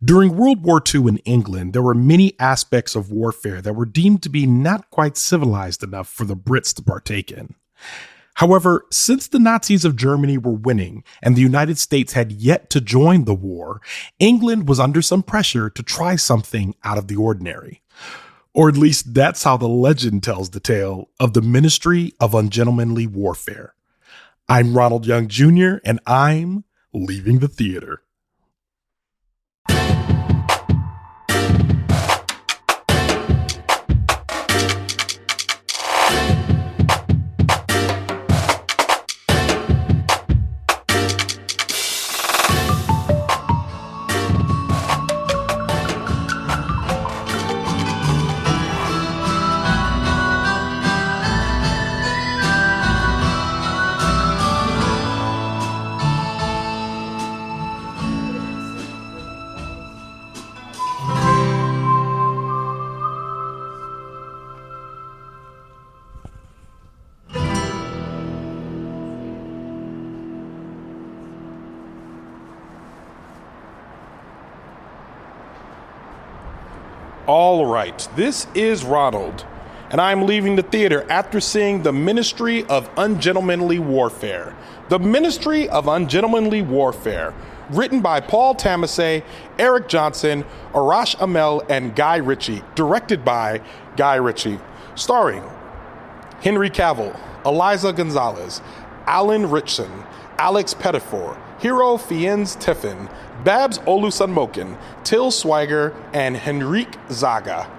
During World War II in England, there were many aspects of warfare that were deemed to be not quite civilized enough for the Brits to partake in. However, since the Nazis of Germany were winning and the United States had yet to join the war, England was under some pressure to try something out of the ordinary. Or at least that's how the legend tells the tale of the Ministry of Ungentlemanly Warfare. I'm Ronald Young Jr., and I'm leaving the theater. All right, this is Ronald, and I'm leaving the theater after seeing The Ministry of Ungentlemanly Warfare. The Ministry of Ungentlemanly Warfare, written by Paul Tamasay, Eric Johnson, Arash Amel, and Guy Ritchie, directed by Guy Ritchie, starring Henrique Cavill, Eliza Gonzalez, Alan Ritchson, Alex Pettyfer, Hero Fiennes Tiffin, Babs Olusanmoukun, Till Schweiger, and Henrique Zaga.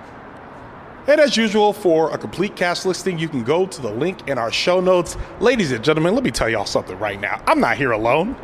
And as usual, for a complete cast listing, you can go to the link in our show notes. Ladies and gentlemen, let me tell y'all something right now. I'm not here alone.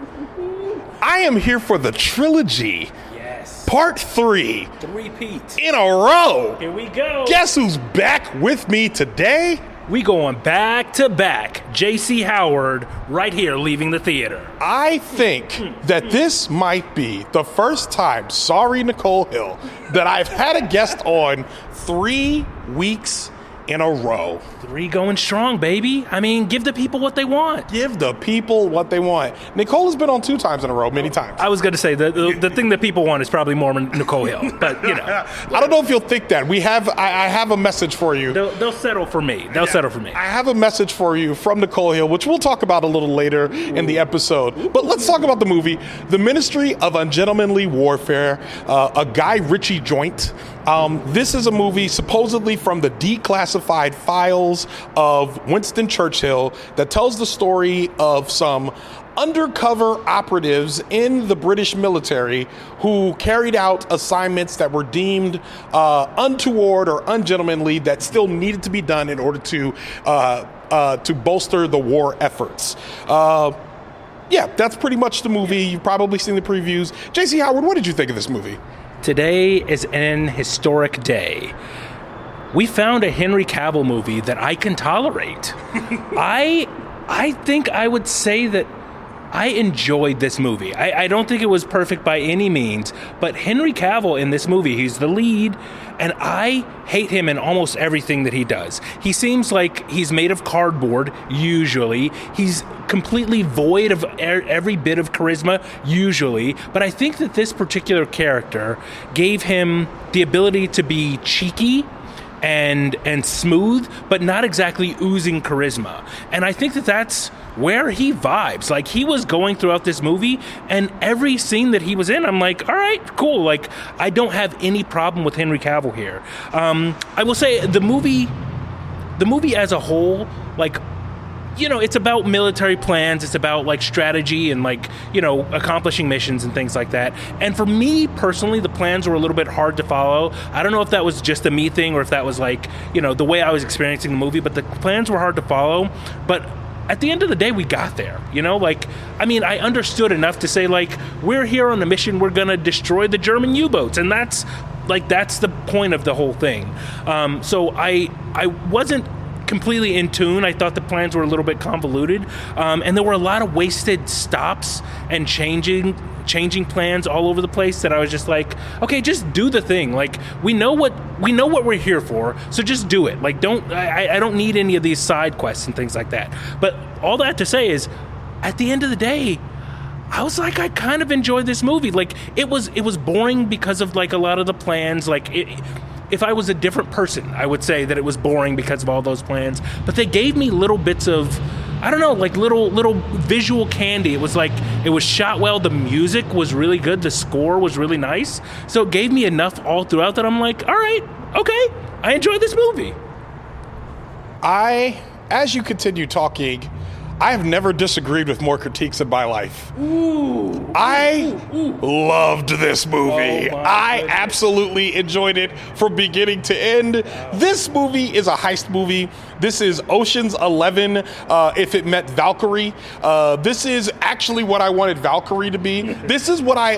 I am here for the trilogy. Yes. Part 3. Repeat. In a row. Here we go. Guess who's back with me today? We going back to back. J.C. Howard right here leaving the theater. I think that this might be the first time, sorry Nicole Hill, that I've had a guest on 3 weeks in a row. 3 going strong, baby. I mean, give the people what they want. Give the people what they want. Nicole has been on 2 times in a row, many times. I was going to say, the thing that people want is probably more Nicole Hill, but, you know. I don't know if you'll think that. I have a message for you. They'll settle for me. They'll settle for me. I have a message for you from Nicole Hill, which we'll talk about a little later in the episode. But let's talk about the movie, The Ministry of Ungentlemanly Warfare, a Guy Ritchie joint. This is a movie supposedly from the declassified files of Winston Churchill that tells the story of some undercover operatives in the British military who carried out assignments that were deemed untoward or ungentlemanly that still needed to be done in order to bolster the war efforts. Yeah, that's pretty much the movie. You've probably seen the previews. J.C. Howard, what did you think of this movie? Today is an historic day. We found a Henry Cavill movie that I can tolerate. I think I would say that I enjoyed this movie. I don't think it was perfect by any means, but Henry Cavill in this movie, he's the lead, and I hate him in almost everything that he does. He seems like he's made of cardboard, usually. He's completely void of every bit of charisma, usually. But I think that this particular character gave him the ability to be cheeky and smooth, but not exactly oozing charisma. And I think that that's where he vibes. Like, he was going throughout this movie, and every scene that he was in, I'm like, all right, cool. Like, I don't have any problem with Henry Cavill here. I will say the movie as a whole, like, you know, it's about military plans. It's about, like, strategy and, like, you know, accomplishing missions and things like that. And for me personally, the plans were a little bit hard to follow. I don't know if that was just a me thing or if that was, like, you know, the way I was experiencing the movie, but the plans were hard to follow. But at the end of the day, we got there, you know? Like, I mean, I understood enough to say, like, we're here on a mission. We're going to destroy the German U-boats. And that's the point of the whole thing. So I wasn't completely in tune. I thought the plans were a little bit convoluted, and there were a lot of wasted stops and changing plans all over the place that I was just like, okay, just do the thing. Like, we know what we're here for, so just do it. Like, I don't need any of these side quests and things like that. But all that to say is, at the end of the day, I was like, I kind of enjoyed this movie. Like, it was boring because of like a lot of the plans. Like, if I was a different person, I would say that it was boring because of all those plans. But they gave me little bits of, I don't know, like little visual candy. It was like, it was shot well. The music was really good. The score was really nice. So it gave me enough all throughout that I'm like, all right, okay, I enjoyed this movie. As you continue talking, I have never disagreed with more critiques in my life. I loved this movie. I absolutely enjoyed it from beginning to end. This movie is a heist movie. This is Ocean's 11 if it met Valkyrie. This is actually what I wanted Valkyrie to be. This is what I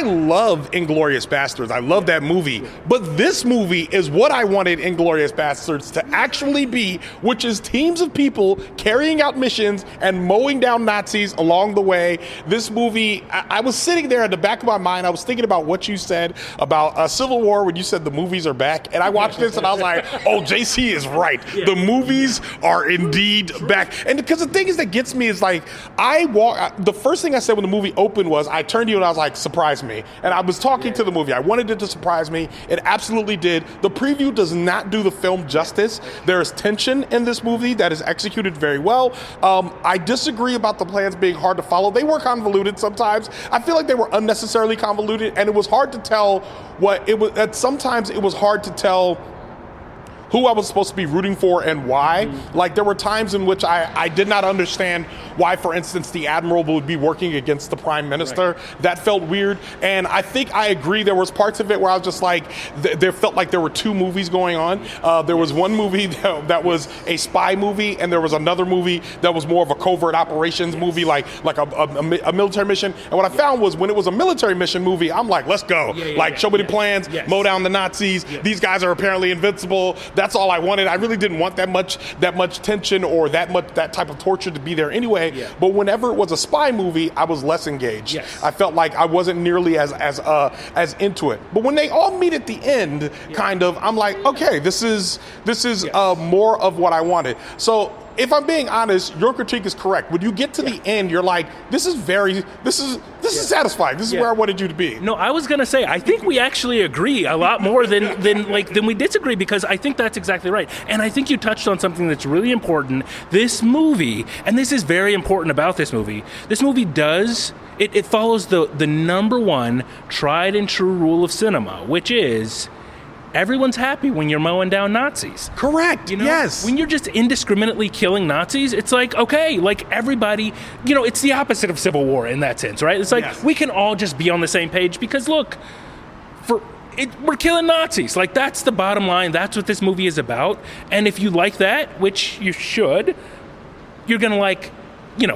love Inglourious Basterds. I love that movie. But this movie is what I wanted Inglourious Basterds to actually be, which is teams of people carrying out missions and mowing down Nazis along the way. This movie, I was sitting there at the back of my mind, I was thinking about what you said about Civil War when you said the movies are back, and I watched this and I was like, oh, JC is right. The movies are indeed back. And because the thing is that gets me is like, the first thing I said when the movie opened was, I turned to you and I was like, surprise me. And I was talking to the movie. I wanted it to surprise me. It absolutely did. The preview does not do the film justice. There is tension in this movie that is executed very well. I disagree about the plans being hard to follow. They were convoluted sometimes. I feel like they were unnecessarily convoluted, and it was hard to tell what it was. Sometimes it was hard to tell who I was supposed to be rooting for and why. Like, there were times in which I did not understand why, for instance, the Admiral would be working against the Prime Minister. Right. That felt weird. And I think I agree there was parts of it where I was just like, there felt like there were two movies going on. There was one movie that was a spy movie, and there was another movie that was more of a covert operations movie, like a military mission. And what I found was when it was a military mission movie, I'm like, let's go. Show me the plans, mow down the Nazis. These guys are apparently invincible. That's all I wanted. I really didn't want that much tension or that type of torture to be there anyway. Yeah. But whenever it was a spy movie, I was less engaged. Yes. I felt like I wasn't nearly as into it. But when they all meet at the end, kind of, I'm like, okay, this is more of what I wanted. So if I'm being honest, your critique is correct. When you get to the end, you're like, this is satisfying. This is where I wanted you to be. No, I was gonna say, I think we actually agree a lot more than we disagree, because I think that's exactly right. And I think you touched on something that's really important. This movie, and this is very important about this movie does, it follows the number one tried and true rule of cinema, which is, everyone's happy when you're mowing down Nazis. Correct. Yes. When you're just indiscriminately killing Nazis, it's like, okay, like everybody, it's the opposite of Civil War in that sense, right? It's like, we can all just be on the same page because, look, we're killing Nazis. Like, that's the bottom line. That's what this movie is about. And if you like that, which you should, you're going to like,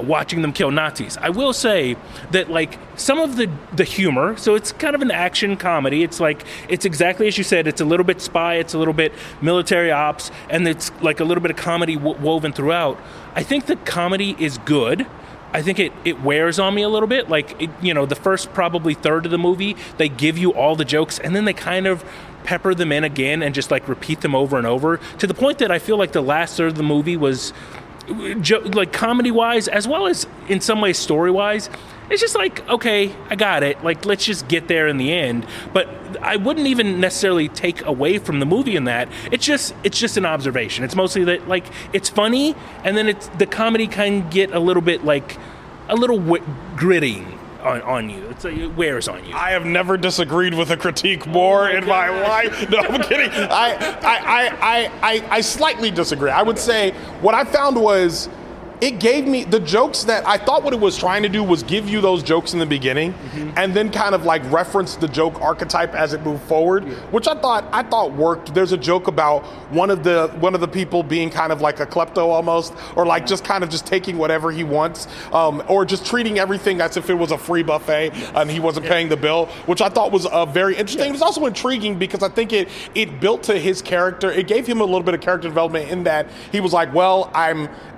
watching them kill Nazis. I will say that, like, some of the humor, so it's kind of an action comedy. It's like, it's exactly as you said. It's a little bit spy, it's a little bit military ops, and it's like a little bit of comedy woven throughout. I think the comedy is good. I think it wears on me a little bit. Like, the first probably third of the movie, they give you all the jokes, and then they kind of pepper them in again and just like repeat them over and over, to the point that I feel like the last third of the movie was, like, comedy-wise, as well as in some ways story-wise, it's just like, okay, I got it. Like, let's just get there in the end. But I wouldn't even necessarily take away from the movie in that. It's just an observation. It's mostly that, like, it's funny, and then the comedy can get a little bit, like, a little gritty on you. It's like, it wears on you. I have never disagreed with a critique more in my life. No, I'm kidding. I slightly disagree. I would say what I found was, it gave me the jokes that I thought what it was trying to do was give you those jokes in the beginning, and then kind of like reference the joke archetype as it moved forward, which I thought worked. There's a joke about one of the people being kind of like a klepto almost, or like just kind of just taking whatever he wants, or just treating everything as if it was a free buffet and he wasn't paying the bill, which I thought was very interesting. It was also intriguing because I think it built to his character. It gave him a little bit of character development in that he was like, well,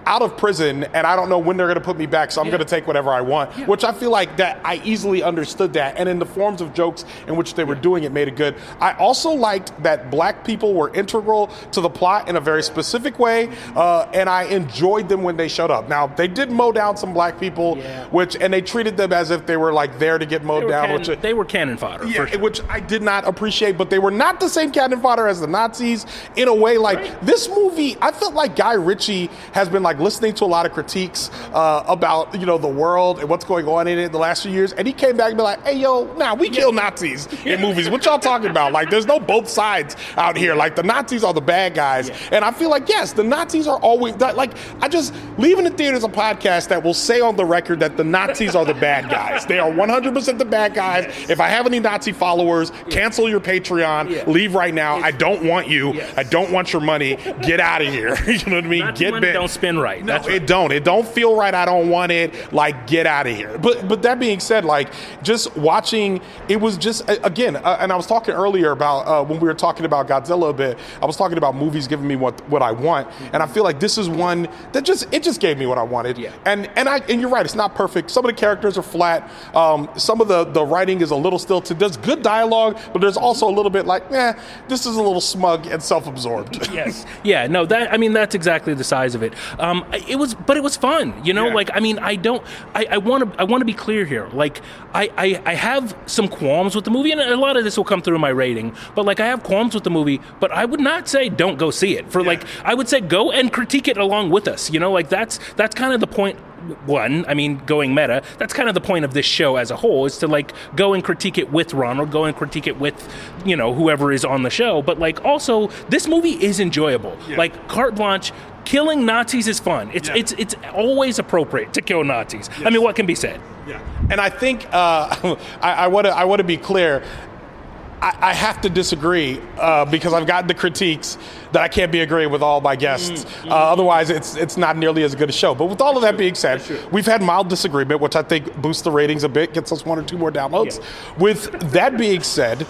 out of prison and I don't know when they're going to put me back, so I'm going to take whatever I want, which I feel like that I easily understood that. And in the forms of jokes in which they were doing it made it good. I also liked that black people were integral to the plot in a very specific way, and I enjoyed them when they showed up. Now, they did mow down some black people, and they treated them as if they were like there to get mowed down. They were cannon fodder, for sure. Which I did not appreciate, but they were not the same cannon fodder as the Nazis in a way. Like this movie, I felt like Guy Ritchie has been like listening to a lot of critiques about the world and what's going on in it the last few years, and he came back and be like, "Hey, yo, we kill Nazis in movies. What y'all talking about? Like, there's no both sides out here. Like, the Nazis are the bad guys." And I feel like, yes, the Nazis are always like. I just Leaving the Theater is a podcast that will say on the record that the Nazis are the bad guys. They are 100% the bad guys. If I have any Nazi followers, cancel your Patreon. Leave right now. I don't want you. I don't want your money. Get out of here. You know what I mean? Nazi money don't spin right. No, it don't. It don't feel right. I don't want it. Like, get out of here. But that being said, like, just watching, it was just, again, and I was talking earlier about, when we were talking about Godzilla a bit, I was talking about movies giving me what I want. And I feel like this is one that just gave me what I wanted. And you're right, it's not perfect. Some of the characters are flat. Some of the writing is a little stilted. There's good dialogue, but there's also a little bit like, this is a little smug and self-absorbed. Yes. Yeah, no, that's exactly the size of it. It was fun, like, I mean, I want to be clear here. Like, I have some qualms with the movie, and a lot of this will come through my rating, but like, I have qualms with the movie, but I would not say don't go see it. Like, I would say go and critique it along with us, like, that's kind of the point. One, I mean, going meta, that's kind of the point of this show as a whole, is to like go and critique it with Ronald, go and critique it with, whoever is on the show. But like, also, this movie is enjoyable. Like, carte blanche, killing Nazis is fun. It's always appropriate to kill Nazis. I mean, what can be said? And I think I want to be clear. I have to disagree because I've gotten the critiques that I can't be agreeing with all my guests. Otherwise, it's not nearly as good a show. But with all of that being said, we've had mild disagreement, which I think boosts the ratings a bit, gets us 1 or 2 more downloads. With that being said,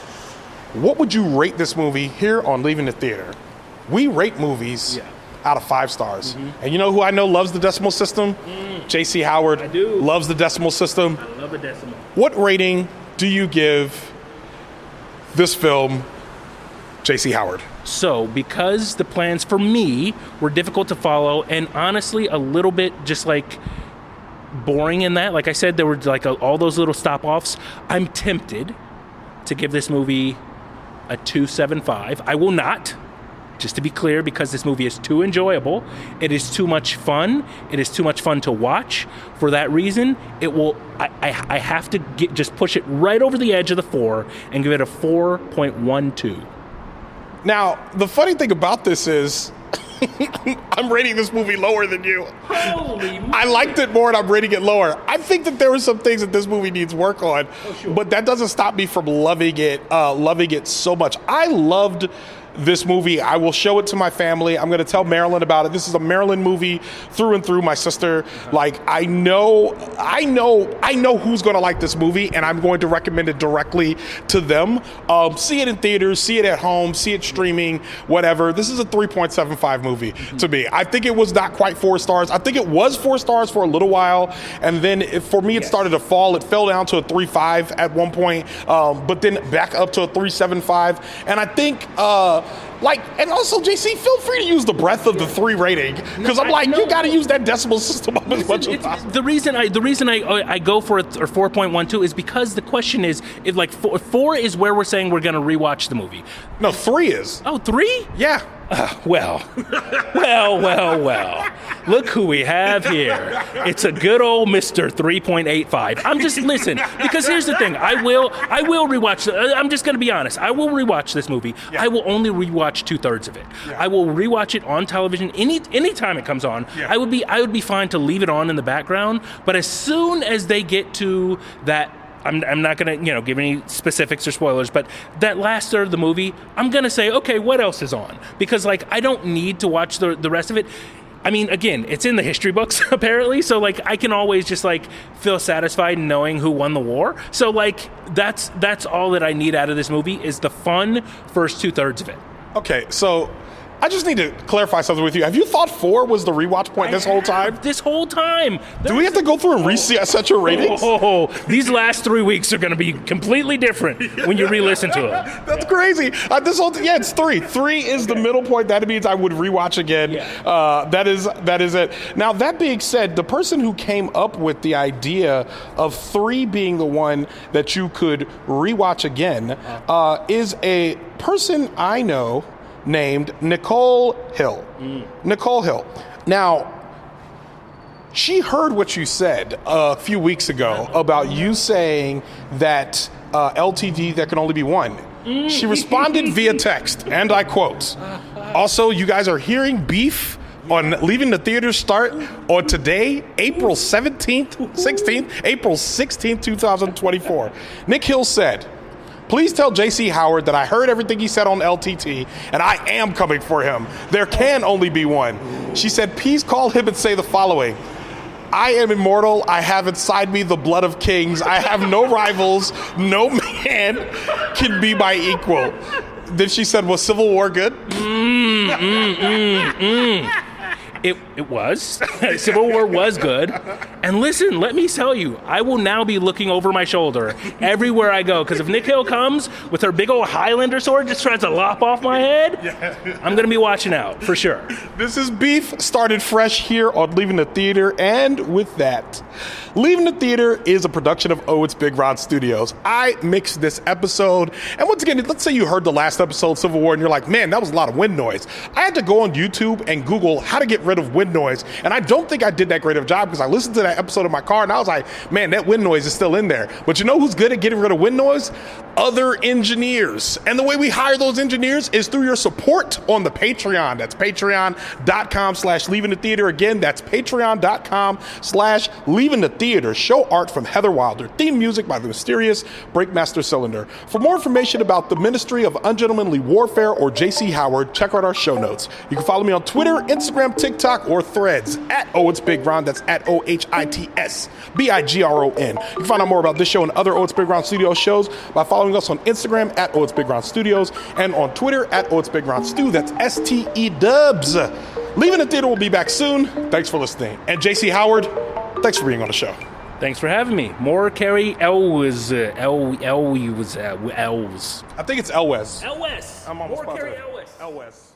what would you rate this movie here on Leaving the Theater? We rate movies out of 5 stars. And you know who I know loves the decimal system? J.C. Howard. I do. Loves the decimal system. I love a decimal. What rating do you give this film, J.C. Howard? So, because the plans for me were difficult to follow and honestly a little bit just like boring in that, like I said, there were like all those little stop-offs, I'm tempted to give this movie a 2.75. I will not, just to be clear, because this movie is too enjoyable. It is too much fun. It is too much fun to watch. For that reason, it will. I have to just push it right over the edge of the 4 and give it a 4.12. Now, the funny thing about this is, I'm rating this movie lower than you. Holy I liked it more and I'm rating it lower. I think that there were some things that this movie needs work on, but that doesn't stop me from loving it so much. I loved this movie. I will show it to my family. I'm going to tell Marilyn about it. This is a Marilyn movie through and through. My sister, like, I know who's going to like this movie, and I'm going to recommend it directly to them. See it in theaters, see it at home, see it streaming, whatever. This is a 3.75 movie to me. I think it was not quite 4 stars. I think it was 4 stars for a little while, and then for me, it started to fall. It fell down to a 3.5 at one point, but then back up to a 3.75. And I think, and also, JC, feel free to use the breadth of the 3 rating, because you got to use that decimal system up as much as possible. The reason I go for 4.12 is because the question is, if like 4 is where we're saying we're going to rewatch the movie. No, 3 is. Oh, 3? Yeah. Well. Look who we have here. It's a good old Mr. 3.85. I'm just, listen, because here's the thing. I will rewatch, I'm just going to be honest. I will rewatch this movie. Yeah. I will only rewatch 2/3 of it. Yeah. I will rewatch it on television anytime it comes on. Yeah. I would be fine to leave it on in the background, but as soon as they get to that, I'm not going to, give any specifics or spoilers, but that last third of the movie, I'm going to say, okay, what else is on? Because, like, I don't need to watch the rest of it. I mean, again, it's in the history books, apparently, so, like, I can always just, like, feel satisfied knowing who won the war. So, like, that's all that I need out of this movie is the fun first 2/3 of it. Okay, so I just need to clarify something with you. Have you thought 4 was the rewatch point this whole time? This whole time. Do we have to go through and reset your ratings? Oh, these last 3 weeks are going to be completely different when you re-listen to them. That's crazy. It's 3. 3 is the middle point. That means I would rewatch again. Yeah. That is it. Now, that being said, the person who came up with the idea of 3 being the one that you could rewatch again is a person I know named Nicole Hill. Nicole Hill. Now, she heard what you said a few weeks ago about you saying that LTD, there can only be one. She responded via text, and I quote, "Also, you guys are hearing beef on Leaving the Theater start on today, April 16th, 2024. Nick Hill said, "Please tell J.C. Howard that I heard everything he said on LTT, and I am coming for him. There can only be one." She said, "Please call him and say the following. I am immortal. I have inside me the blood of kings. I have no rivals. No man can be my equal." Then she said, "Was Civil War good?" It was. Civil War was good. And listen, let me tell you, I will now be looking over my shoulder everywhere I go. Because if Nick Hill comes with her big old Highlander sword, just tries to lop off my head, I'm going to be watching out, for sure. This is Beef, started fresh here on Leaving the Theater. And with that, Leaving the Theater is a production of OhitsBigRon Studios. I mixed this episode. And once again, let's say you heard the last episode, Civil War, and you're like, man, that was a lot of wind noise. I had to go on YouTube and Google how to get rid of wind noise. And I don't think I did that great of a job because I listened to that episode in my car and I was like, man, that wind noise is still in there. But you know who's good at getting rid of wind noise? Other engineers. And the way we hire those engineers is through your support on the Patreon. That's patreon.com/Leaving the Theater. Again, that's patreon.com/Leaving the Theater. Show art from Heather Wilder. Theme music by the mysterious Breakmaster Cylinder. For more information about the Ministry of Ungentlemanly Warfare or J.C. Howard, check out our show notes. You can follow me on Twitter, Instagram, TikTok, or Threads at OhitsBigRon. That's at OhitsBigRon. You can find out more about this show and other OhitsBigRon Studios shows by following us on Instagram at OhitsBigRon Studios and on Twitter at OhitsBigRon Stu. That's STE-Dubs. Leaving the Theater will be back soon. Thanks for listening. And J.C. Howard, thanks for being on the show. Thanks for having me. More Carrie Elwes. Elwes. I think it's Elwes. Elwes. I'm almost More Carrie Elwes. Elwes.